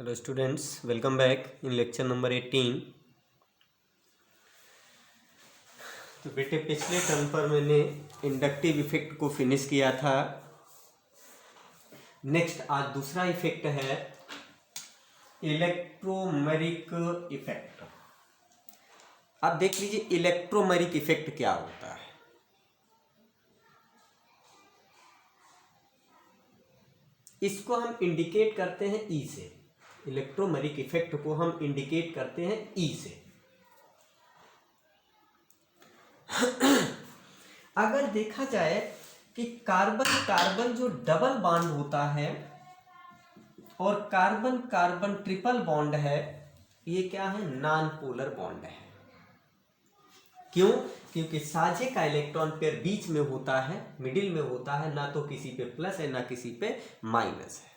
Hello students, welcome back in lecture number 18। तो बेटे पिछले टर्म पर मैंने इंडक्टिव इफेक्ट को फिनिश किया था। नेक्स्ट आज दूसरा इफेक्ट है इलेक्ट्रोमेरिक इफेक्ट। आप देख लीजिए इलेक्ट्रोमेरिक इफेक्ट क्या होता है। इसको हम इंडिकेट करते हैं ई से। इलेक्ट्रोमेरिक इफेक्ट को हम इंडिकेट करते हैं ई से। अगर देखा जाए कि कार्बन कार्बन जो डबल बॉन्ड होता है और कार्बन कार्बन ट्रिपल बॉन्ड है, ये क्या है? नॉन पोलर बॉन्ड है। क्यों? क्योंकि साझे का इलेक्ट्रॉन पेयर बीच में होता है, मिडिल में होता है, ना तो किसी पे प्लस है ना किसी पे माइनस है।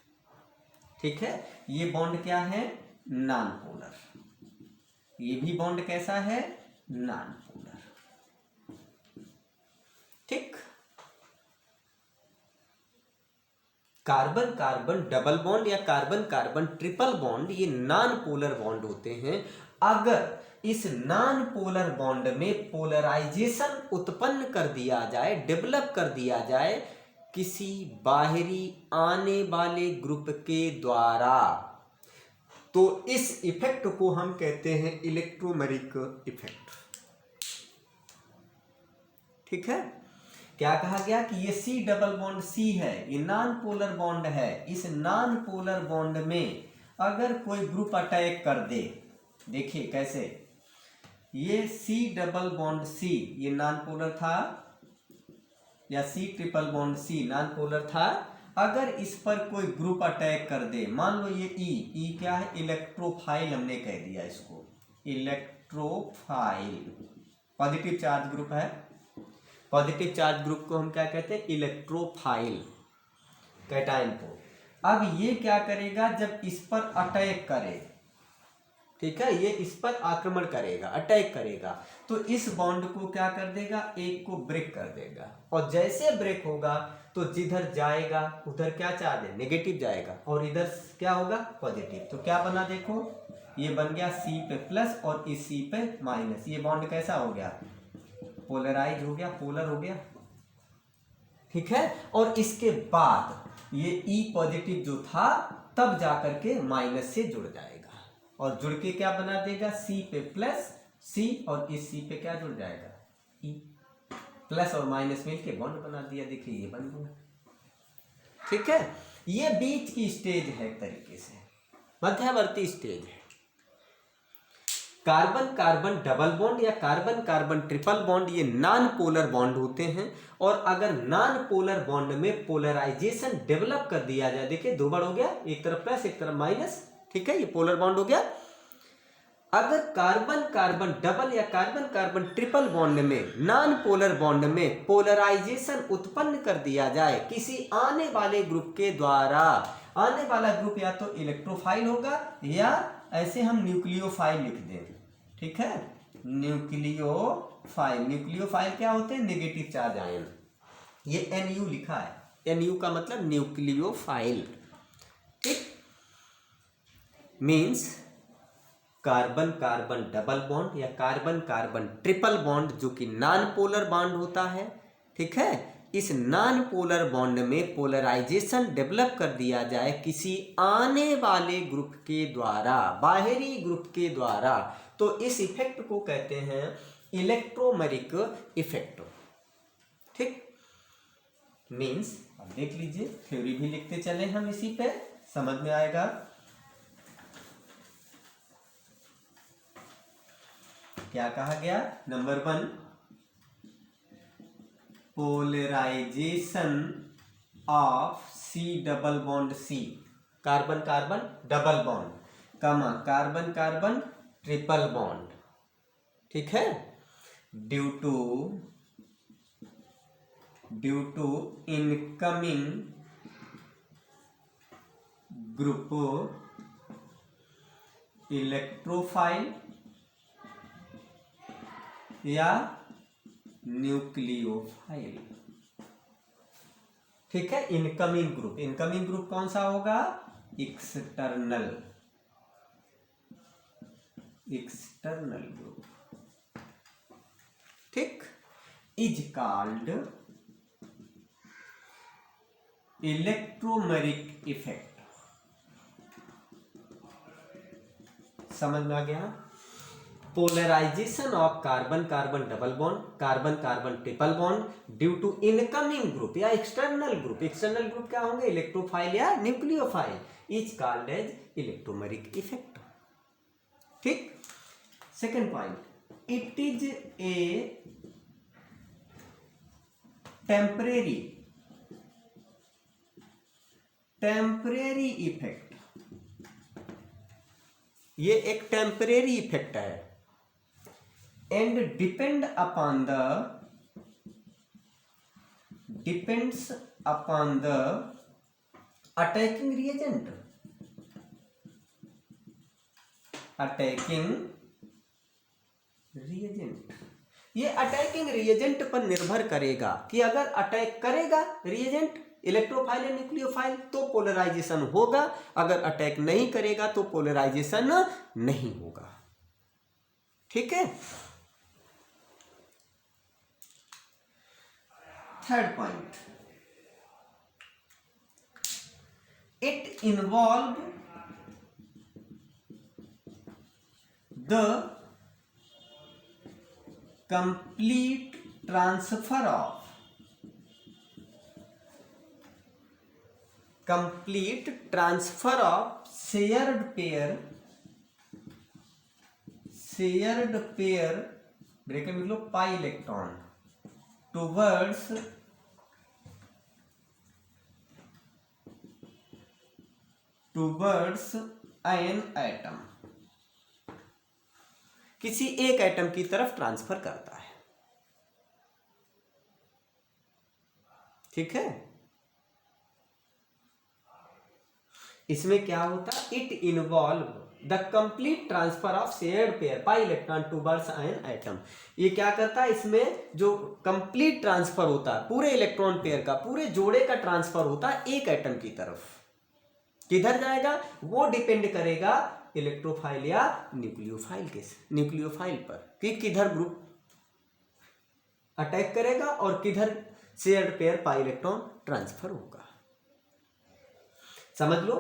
ठीक है, ये बॉन्ड क्या है? Non polar. ये भी बॉन्ड कैसा है? Non polar. ठीक, कार्बन कार्बन डबल बॉन्ड या कार्बन कार्बन ट्रिपल बॉन्ड ये नॉन पोलर बॉन्ड होते हैं। अगर इस नॉन पोलर बॉन्ड में पोलराइजेशन उत्पन्न कर दिया जाए, डेवलप कर दिया जाए किसी बाहरी आने वाले ग्रुप के द्वारा, तो इस इफेक्ट को हम कहते हैं इलेक्ट्रोमेरिक इफेक्ट। ठीक है, क्या कहा गया कि ये सी डबल बॉन्ड सी है, ये नॉन पोलर बॉन्ड है। इस नॉन पोलर बॉन्ड में अगर कोई ग्रुप अटैक कर दे, देखिए कैसे, ये सी डबल बॉन्ड सी ये नॉन पोलर था, या C triple bond C non polar था। अगर इस पर कोई ग्रुप अटैक कर दे, मान लो ये ई क्या है? इलेक्ट्रोफाइल हमने कह दिया इसको, इलेक्ट्रोफाइल। पॉजिटिव चार्ज ग्रुप है, पॉजिटिव चार्ज ग्रुप को हम क्या कहते हैं? इलेक्ट्रोफाइल कैटायन को। अब ये क्या करेगा? जब इस पर अटैक करे, ठीक है, ये इस पर आक्रमण करेगा, अटैक करेगा, तो इस बॉन्ड को क्या कर देगा? एक को ब्रेक कर देगा। और जैसे ब्रेक होगा तो जिधर जाएगा उधर क्या चार्ज है? नेगेटिव जाएगा, और इधर क्या होगा? पॉजिटिव। तो क्या बना? देखो, ये बन गया सी पे प्लस और इस सी पे माइनस। ये बॉन्ड कैसा हो गया? पोलराइज हो गया, पोलर हो गया। ठीक है, और इसके बाद ये ई पॉजिटिव जो था तब जाकर के माइनस से जुड़ जाएगा, और जुड़ के क्या बना देगा? सी पे प्लस सी, और इस सी पे क्या जुड़ जाएगा? ई। प्लस और माइनस मिलके बॉन्ड बना दिया। देखिए ये बन गया। ठीक है, ये बीच की स्टेज है, एक तरीके से मध्यवर्ती स्टेज है। कार्बन कार्बन डबल बॉन्ड या कार्बन कार्बन ट्रिपल बॉन्ड ये नॉन पोलर बॉन्ड होते हैं। और अगर नॉन पोलर बॉन्ड में पोलराइजेशन डेवलप कर दिया जाए, देखिए दो बार हो गया, एक तरफ प्लस एक तरफ माइनस। ठीक है, ये पोलर बॉन्ड हो गया। अगर कार्बन कार्बन डबल या कार्बन कार्बन ट्रिपल बॉन्ड में, नॉन पोलर बॉन्ड में पोलराइजेशन उत्पन्न कर दिया जाए किसी आने वाले ग्रुप के द्वारा, आने वाला ग्रुप या तो इलेक्ट्रोफाइल होगा या ऐसे हम न्यूक्लियोफाइल लिख दें। ठीक है, न्यूक्लियोफाइल। न्यूक्लियोफाइल क्या होते हैं? Negative charge ion. ये NU लिखा है, NU का मतलब न्यूक्लियोफाइल। ठीक, means carbon carbon double bond या कार्बन कार्बन ट्रिपल बॉन्ड जो कि नॉन पोलर बॉन्ड होता है। ठीक है, इस नॉन पोलर बॉन्ड में पोलराइजेशन डेवलप कर दिया जाए किसी आने वाले ग्रुप के द्वारा, बाहरी ग्रुप के द्वारा, तो इस इफेक्ट को कहते हैं इलेक्ट्रोमेरिक इफेक्ट। ठीक, मीन्स अब देख लीजिए, थ्योरी भी लिखते चले हम, इसी पे समझ में आएगा। क्या कहा गया? Number 1, polarization of C double bond C, carbon carbon double bond, comma carbon carbon triple bond. ठीक है, due to incoming group electrophile या न्यूक्लियोफाइल। ठीक है, इनकमिंग ग्रुप। इनकमिंग ग्रुप कौन सा होगा? एक्सटर्नल। एक्सटर्नल ग्रुप, ठीक, इज कॉल्ड इलेक्ट्रोमेरिक इफेक्ट। समझ में आ गया? Polarization of carbon carbon double bond, carbon carbon triple bond due to incoming group या एक्सटर्नल ग्रुप। एक्सटर्नल ग्रुप क्या होंगे? इलेक्ट्रोफाइल या nucleophile, is called as electromeric effect, ठीक। Second point, it is a temporary effect. ये एक temporary effect है and depends upon the attacking reagent. ये attacking reagent पर निर्भर करेगा कि अगर अटैक करेगा रिएजेंट इलेक्ट्रोफाइल या न्यूक्लियोफाइल तो पोलराइजेशन होगा, अगर अटैक नहीं करेगा तो पोलराइजेशन नहीं होगा, ठीक है। Third point, it involve the complete transfer of shared pair bracket में लो pi electron towards an atom, किसी एक एटम की तरफ ट्रांसफर करता है, ठीक है। इसमें क्या होता है? It involve the complete transfer of shared pair pi electron towards an atom. ये क्या करता है? इसमें जो कंप्लीट ट्रांसफर होता है पूरे इलेक्ट्रॉन पेयर का, पूरे जोड़े का ट्रांसफर होता है एक एटम की तरफ। किधर जाएगा? वो डिपेंड करेगा इलेक्ट्रोफाइल या न्यूक्लियोफाइल पर कि किधर ग्रुप अटैक करेगा और किधर shared pair pi electron transfer होगा। समझ लो,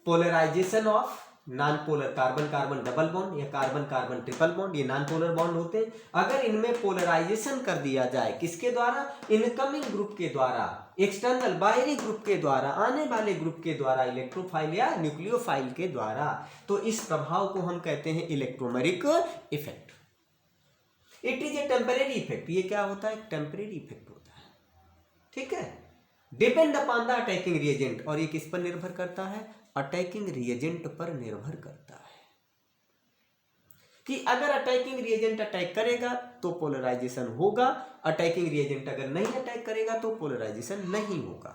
polarisation of non polar carbon carbon double bond या कार्बन कार्बन ट्रिपल बॉन्ड, ये नॉन पोलर बॉन्ड होते हैं। अगर इनमें पोलराइजेशन कर दिया जाए, किसके द्वारा? इनकमिंग ग्रुप के द्वारा, एक्सटर्नल बाहरी ग्रुप के द्वारा, आने वाले ग्रुप के द्वारा, इलेक्ट्रोफाइल या न्यूक्लियोफाइल के द्वारा, तो इस प्रभाव को हम कहते हैं electromeric effect. It is a temporary effect. ये क्या होता है? टेम्परेरी इफेक्ट होता है, ठीक है। Depend upon the attacking reagent, और ये किस पर निर्भर करता है? अटैकिंग रिएजेंट पर निर्भर करता है कि अगर अटैकिंग रिएजेंट अटैक करेगा तो पोलराइजेशन होगा, अटैकिंग रिएजेंट अगर नहीं अटैक करेगा तो पोलराइजेशन नहीं होगा,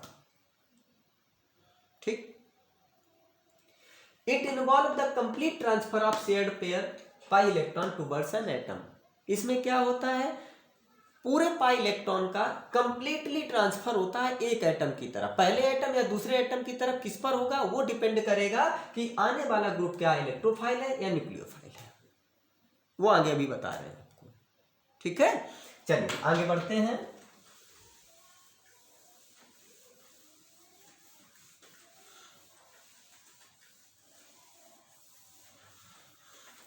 ठीक। It involve the complete transfer of shared pair pi electron towards an atom. इसमें क्या होता है? पूरे पाई इलेक्ट्रॉन का कंप्लीटली ट्रांसफर होता है एक एटम की तरफ। पहले एटम या दूसरे एटम की तरफ किस पर होगा? वो डिपेंड करेगा कि आने वाला ग्रुप क्या है, इलेक्ट्रोफाइल है या न्यूक्लियोफाइल है। वो आगे अभी बता रहे हैं आपको, ठीक है। चलिए आगे बढ़ते हैं।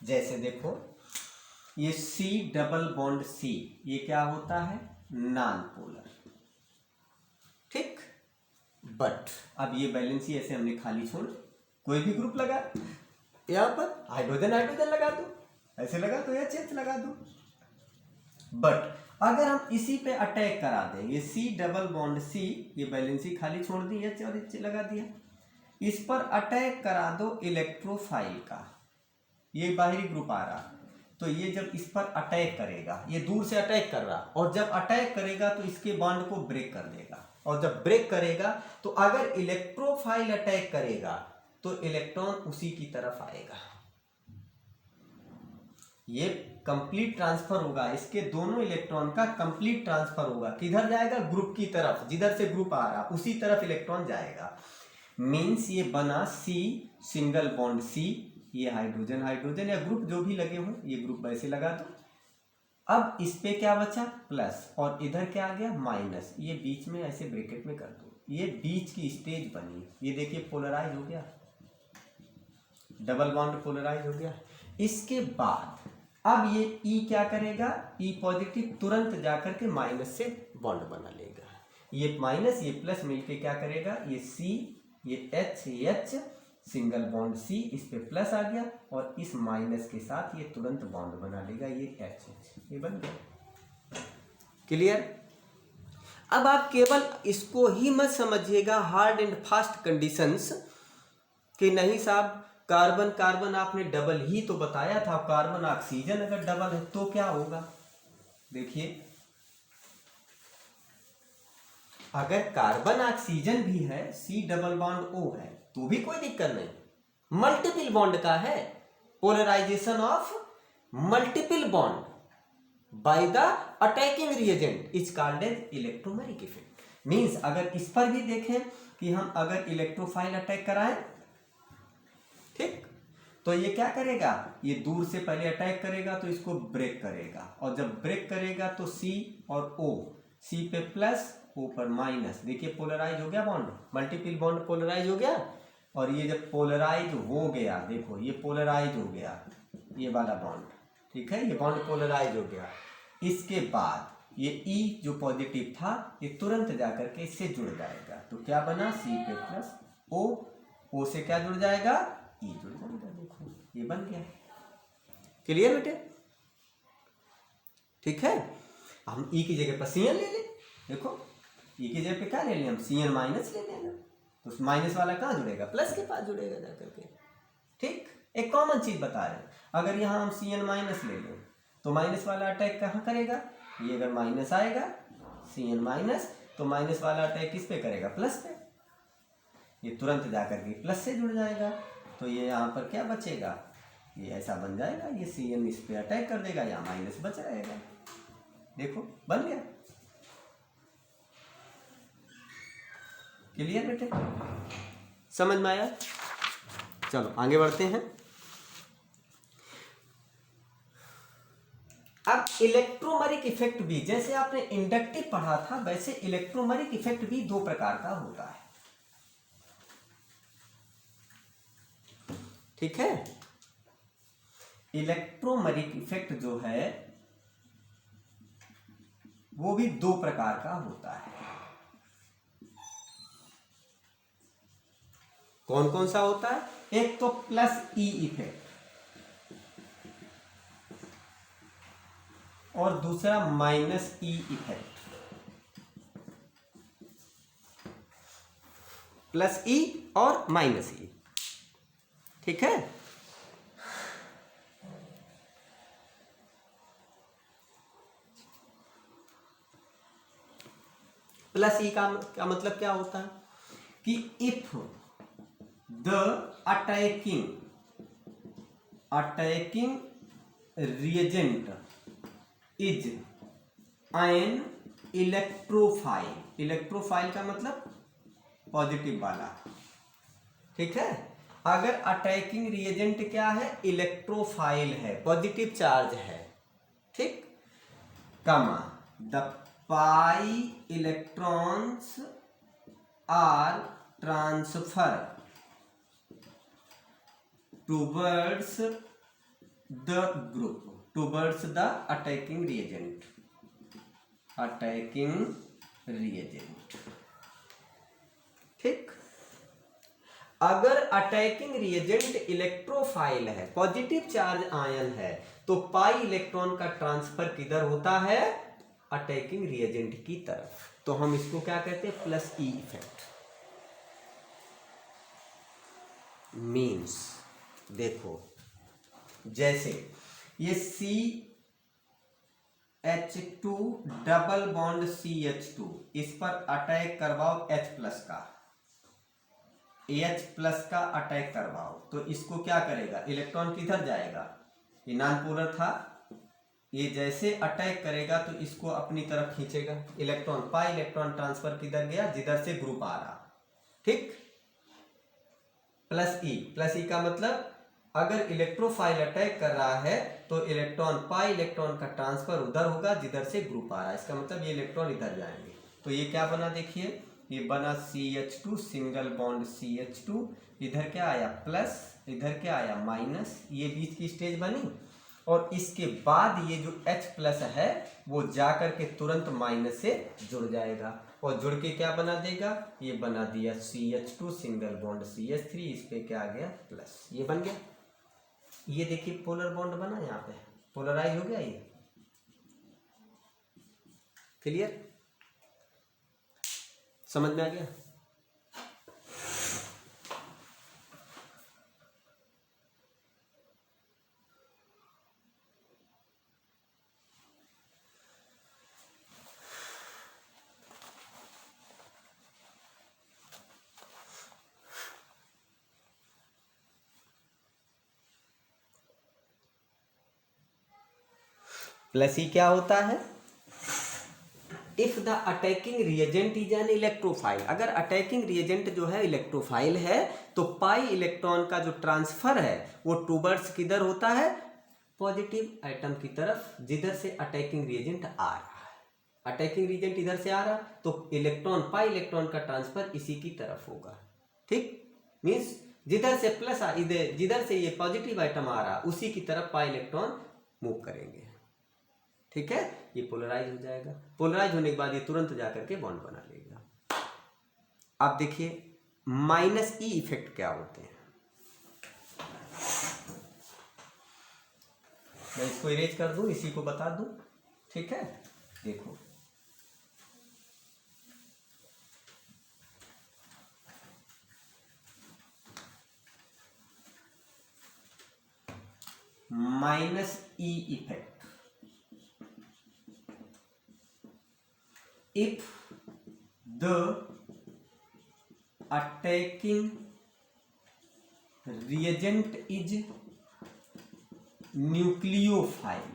जैसे देखो, ये C डबल बॉन्ड C, ये क्या होता है? नॉन पोलर, ठीक। बट अब ये बैलेंसी ऐसे हमने खाली छोड़, कोई भी ग्रुप लगा, यहां पर हाइड्रोजन लगा दो, ऐसे लगा दो या चेंज लगा दो। बट अगर हम इसी पे अटैक करा दें, ये C डबल बॉन्ड C, ये बैलेंसी खाली छोड़ दी और लगा दिया, इस पर अटैक करा दो इलेक्ट्रोफाइल का, ये बाहरी ग्रुप आ रहा, तो ये जब इस पर अटैक करेगा, ये दूर से अटैक कर रहा, और जब अटैक करेगा तो इसके बॉन्ड को ब्रेक कर देगा, और जब ब्रेक करेगा तो अगर इलेक्ट्रोफाइल अटैक करेगा तो इलेक्ट्रॉन उसी की तरफ आएगा। ये कंप्लीट ट्रांसफर होगा, इसके दोनों इलेक्ट्रॉन का कंप्लीट ट्रांसफर होगा। किधर जाएगा? ग्रुप की तरफ, जिधर से ग्रुप आ रहा उसी तरफ इलेक्ट्रॉन जाएगा। मीन्स ये बना C सिंगल बॉन्ड C, ये हाइड्रोजन हाइड्रोजन या ग्रुप जो भी लगे हों, ये ग्रुप वैसे लगा दो। अब इस पे क्या बचा, प्लस, और इधर क्या आ गया, माइनस। ये बीच में ऐसे ब्रैकेट में कर दो, ये बीच की स्टेज बनी, ये देखिए पोलराइज हो गया, डबल बॉन्ड पोलराइज हो गया। इसके बाद अब ये ई क्या करेगा, ई पॉजिटिव तुरंत जाकर के माइनस से बॉन्ड बना लेगा। ये माइनस ये प्लस मिलके क्या करेगा, ये सी, ये एच सिंगल बॉन्ड सी, इस पे प्लस आ गया, और इस माइनस के साथ ये तुरंत बॉन्ड बना लेगा, ये एच, ये बन गया। क्लियर। अब आप केवल इसको ही मत समझिएगा हार्ड एंड फास्ट कंडीशंस कि नहीं साहब कार्बन कार्बन आपने डबल ही तो बताया था, कार्बन ऑक्सीजन अगर डबल है तो क्या होगा। देखिए अगर कार्बन ऑक्सीजन भी है, सी डबल बॉन्ड ओ है, तो भी कोई दिक्कत नहीं, मल्टीपल बॉन्ड का है, polarization of multiple bond by the attacking reagent is called as electromeric effect. Means अगर इस पर भी देखें कि हम अगर इलेक्ट्रोफाइल अटैक कराएं, ठीक, तो ये क्या करेगा, ये दूर से पहले अटैक करेगा तो इसको ब्रेक करेगा, और जब ब्रेक करेगा तो सी और ओ, सी पे प्लस ओ पर माइनस, देखिए पोलराइज हो गया बॉन्ड, मल्टीपल बॉन्ड पोलराइज हो गया। और ये जब पोलराइज हो गया, देखो ये पोलराइज हो गया, ये वाला बॉन्ड, ठीक है, ये बॉन्ड पोलराइज हो गया। इसके बाद ये ई जो पॉजिटिव था ये तुरंत जाकर के इससे जुड़ जाएगा, तो क्या बना, सी पे प्लस ओ से क्या जुड़ जाएगा, ई जुड़ जाएगा, देखो ये बन गया। क्लियर बेटे, ठीक है। हम ई की जगह पर सी एन ले लें, देखो ई की जगह पे क्या ले लें हम, सी एन माइनस ले लेंगे, तो उस माइनस वाला कहाँ जुड़ेगा, प्लस के पास जुड़ेगा जाकर के, ठीक। एक कॉमन चीज बता रहे हैं, अगर यहाँ हम सी एन माइनस ले लें तो माइनस वाला अटैक कहाँ करेगा, ये अगर माइनस आएगा सी एन माइनस, तो माइनस वाला अटैक किस पे करेगा, प्लस पे, ये तुरंत जाकर के प्लस से जुड़ जाएगा, तो ये यहाँ पर क्या बचेगा, ये ऐसा बन जाएगा, ये सी एन इस पे अटैक कर देगा, यहाँ माइनस बच रहेगा, देखो बन गया। क्लियर बेटे, समझ में आया। चलो आगे बढ़ते हैं। अब इलेक्ट्रोमेरिक इफेक्ट भी, जैसे आपने इंडक्टिव पढ़ा था वैसे इलेक्ट्रोमेरिक इफेक्ट भी दो प्रकार का होता है, ठीक है। इलेक्ट्रोमेरिक इफेक्ट जो है वो भी दो प्रकार का होता है। कौन कौन सा होता है, एक तो प्लस ई इफेक्ट और दूसरा माइनस ई इफेक्ट, प्लस ई और माइनस ई, ठीक है। प्लस ई का मतलब क्या होता है कि if the attacking reagent is an electrophile का मतलब पॉजिटिव वाला, ठीक है। अगर अटैकिंग रिएजेंट क्या है, इलेक्ट्रोफाइल है, पॉजिटिव चार्ज है, ठीक, comma the pi electrons are transfer towards the group, towards the attacking reagent, ठीक। अगर अटैकिंग रिएजेंट इलेक्ट्रोफाइल है, पॉजिटिव चार्ज आयन है, तो पाई इलेक्ट्रॉन का ट्रांसफर किधर होता है, अटैकिंग रिएजेंट की तरफ, तो हम इसको क्या कहते हैं, प्लस ई इफेक्ट। मीन्स देखो जैसे ये CH2 डबल बॉन्ड CH2, इस पर अटैक करवाओ H प्लस का, H प्लस का अटैक करवाओ, तो इसको क्या करेगा, इलेक्ट्रॉन किधर जाएगा, ये नॉन पोलर था, ये जैसे अटैक करेगा तो इसको अपनी तरफ खींचेगा, इलेक्ट्रॉन पाई इलेक्ट्रॉन ट्रांसफर किधर गया, जिधर से ग्रुप आ रहा, ठीक। प्लस ई का मतलब अगर इलेक्ट्रोफाइल अटैक कर रहा है तो इलेक्ट्रॉन पाई इलेक्ट्रॉन का ट्रांसफर उधर होगा जिधर से ग्रुप आ रहा है, इसका मतलब ये इलेक्ट्रॉन इधर जाएंगे। तो ये क्या बना देखिए, ये बना CH2 सिंगल बॉन्ड CH2, इधर क्या आया प्लस, इधर क्या आया माइनस, ये बीच की स्टेज बनी। और इसके बाद ये जो H प्लस है वो जा करके तुरंत माइनस से जुड़ जाएगा और जुड़ के क्या बना देगा, ये बना दिया CH2 सिंगल बॉन्ड CH3, इस पे क्या आ गया प्लस, ये बन गया। ये देखिए पोलर बॉन्ड बना, यहाँ पे पोलराइज हो गया ये। क्लियर, समझ में आ गया। प्लस ही क्या होता है, if the attacking reagent is an electrophile, अगर अटैकिंग रिएजेंट जो है इलेक्ट्रोफाइल है तो पाई इलेक्ट्रॉन का जो ट्रांसफर है वो टूवर्ड्स किधर होता है, पॉजिटिव एटम की तरफ जिधर से अटैकिंग रिएजेंट आ रहा है। अटैकिंग रिएजेंट इधर से आ रहा तो इलेक्ट्रॉन पाई इलेक्ट्रॉन का ट्रांसफर इसी की तरफ होगा। ठीक, मीन्स जिधर से प्लस इधर जिधर से ये पॉजिटिव आइटम आ रहा उसी की तरफ पाई इलेक्ट्रॉन मूव करेंगे। ठीक है, ये पोलराइज हो जाएगा। पोलराइज होने के बाद ये तुरंत जाकर के बॉन्ड बना लेगा। अब देखिए माइनस ई इफेक्ट क्या होते हैं, मैं इसको इरेज कर दूं, इसी को बता दूं। ठीक है, देखो minus E effect, if the attacking reagent is nucleophile,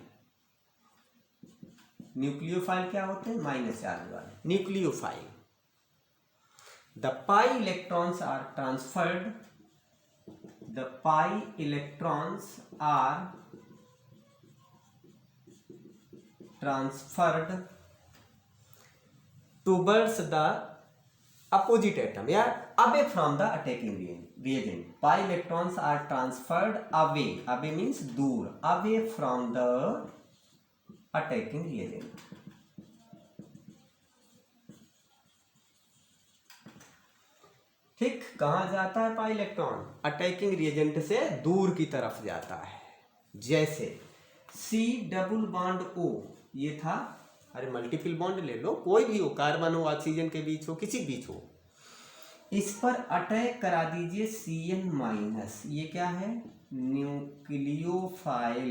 nucleophile क्या होते हैं, माइनस चार्ज वाले nucleophile, the pi electrons are transferred, the pi electrons are transferred towards the opposite atom या away from the attacking reagent. Pi electrons are transferred away. Away means दूर, away from the attacking reagent. ठीक, कहां जाता है pi electron, attacking reagent से दूर की तरफ जाता है। जैसे C डबल बॉन्ड O, ये था, अरे मल्टीपल बॉन्ड ले लो, कोई भी हो, कार्बन हो ऑक्सीजन के बीच हो, किसी बीच हो, इस पर अटैक करा दीजिए Cn माइनस, ये क्या है न्यूक्लियोफाइल।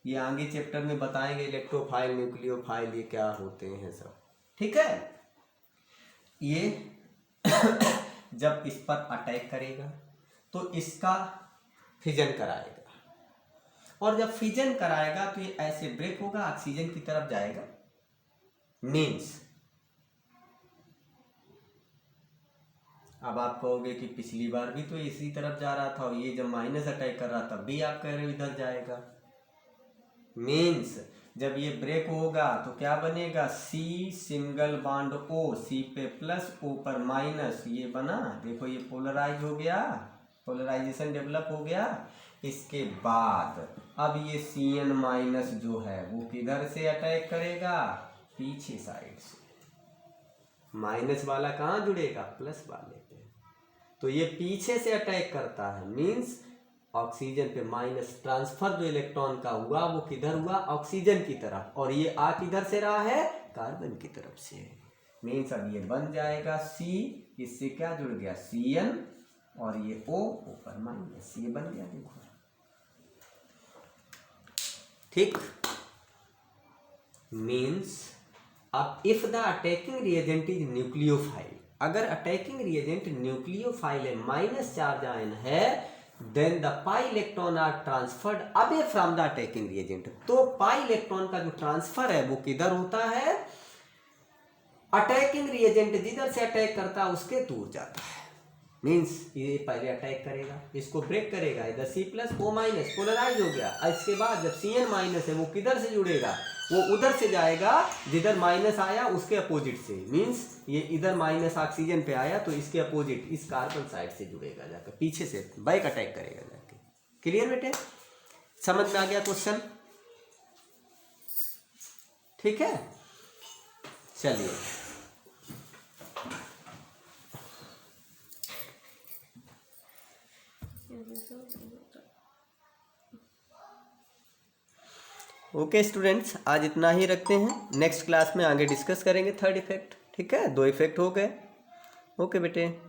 ये आगे चैप्टर में बताएंगे इलेक्ट्रोफाइल न्यूक्लियोफाइल ये क्या होते हैं सब। ठीक है, ये जब इस पर अटैक करेगा तो इसका फिजन कराएगा और जब फिजन कराएगा तो ये ऐसे ब्रेक होगा, ऑक्सीजन की तरफ जाएगा। मीन्स अब आप कहोगे कि पिछली बार भी तो इसी तरफ जा रहा था और ये जब माइनस अटैक कर रहा तब भी आप कह रहे हो इधर जाएगा। मीन्स जब ये ब्रेक होगा तो क्या बनेगा, C single bond O, C पे प्लस O पर माइनस, ये बना, देखो ये पोलराइज हो गया, पोलराइजेशन डेवलप हो गया। इसके बाद अब ये Cn माइनस जो है वो किधर से अटैक करेगा, पीछे साइड से, माइनस वाला कहाँ जुड़ेगा, प्लस वाले पे, तो ये पीछे से अटैक करता है। मीन्स ऑक्सीजन पे माइनस ट्रांसफर जो इलेक्ट्रॉन का हुआ वो किधर हुआ, ऑक्सीजन की तरफ, और ये आ किधर से रहा है, कार्बन की तरफ से। मीन्स अब ये बन जाएगा C, इससे क्या जुड़ गया Cn, और ये O ऊपर माइनस, ये बन गया, देखो। ठीक, मीन्स अब if the attacking reagent is nucleophile, अगर अटैकिंग रिएजेंट न्यूक्लियोफाइल है, माइनस चार्ज आयन है, then the pi electron are transferred away from the attacking reagent. तो पाई इलेक्ट्रॉन का जो ट्रांसफर है वो किधर होता है, अटैकिंग रिएजेंट जिधर से अटैक करता है उसके दूर जाता है। मीन्स ये पहले अटैक करेगा, इसको ब्रेक करेगा, इधर C+O- पोलराइज हो गया। इसके बाद जब Cn- है वो किधर से जुड़ेगा, वो उधर से जाएगा जिधर माइनस आया उसके अपोजिट से। मीन्स ये इधर माइनस ऑक्सीजन पे आया तो इसके अपोजिट इस कार्बन साइड से जुड़ेगा, जाकर पीछे से बैक अटैक करेगा जाके। क्लियर बेटे, समझ में आ गया क्वेश्चन? ठीक है, चलिए ओके स्टूडेंट्स, आज इतना ही रखते हैं। नेक्स्ट क्लास में आगे डिस्कस करेंगे थर्ड इफेक्ट। ठीक है, 2 इफेक्ट हो गए। ओके बेटे।